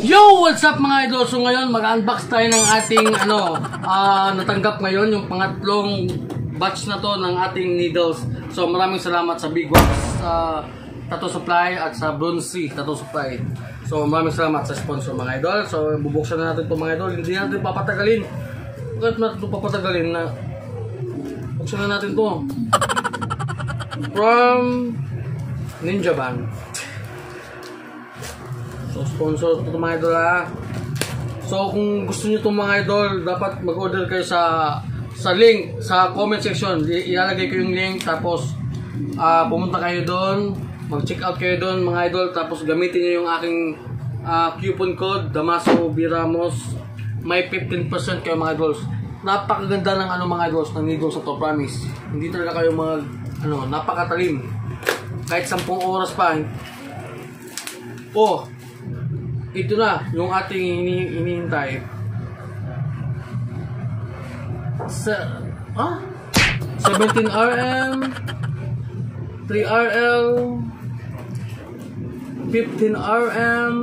Yo! What's up mga idol? So ngayon mag-unbox tayo ng ating natanggap ngayon yung pangatlong batch na to ng ating needles. So maraming salamat sa Big Wax Tattoo Supply at sa Bronzy Tattoo Supply. So maraming salamat sa sponsor mga idol. So bubuksan na natin ito mga idol. Hindi natin papatagalin. Bakit natin ito papatagalin na buksan na natin ito. From Ninja Band. So sponsor ito mga idol ha. So kung gusto niyo itong mga idol, dapat mag-order kayo sa link sa comment section. Ilalagay ko yung link, tapos pumunta kayo doon, mag-check out kayo doon mga idol, tapos gamitin niyo yung aking coupon code Damaso B. Ramos. May 15% kayo mga idols. Napakaganda ng mga idols, ng needles na to, promise. Hindi talaga kayo napakatalim. Kahit 10 oras pa. Oh, ito na yung ating hinihintay. 17 RM, 3 RL, 15 RM,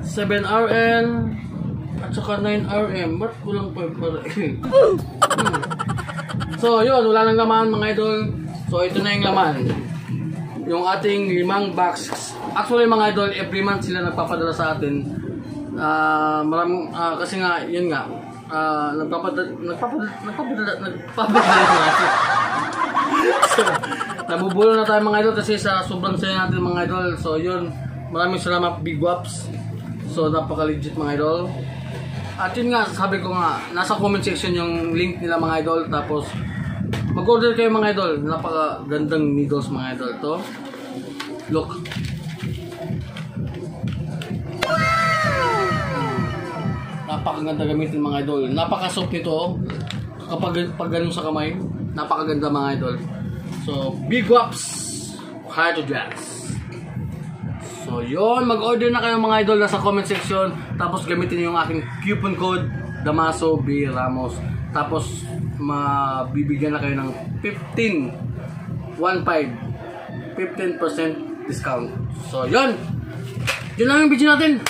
7 RL, at saka 9 RM. Ba't kulang pa para So yun, wala nang laman mga idol. So ito na yung laman, yung ating 5 box. Actually mga idol, every month sila nagpapadala sa atin. Maraming kasi nga, yun nga, nagpapadala So, nabubulo na tayo mga idol kasi sa sobrang saya natin mga idol. So yun, maraming salamat Big Waps. So napaka-legit mga idol. At yun nga, sabi ko nga, nasa comment section yung link nila mga idol. Tapos mag-order kayo mga idol. Napaka-gandang needles mga idol to. Look. Napakaganda gamitin mga idol. Napaka-soft nito. Kapag ganun sa kamay, napakaganda mga idol. So, Big Waps Hard to Dress. So, yun. Mag-order na kayo mga idol sa comment section. Tapos gamitin niyo yung aking coupon code Damaso B. Ramos. Tapos, mabibigyan na kayo ng 15% discount. So, yun. Yun lang yung video natin.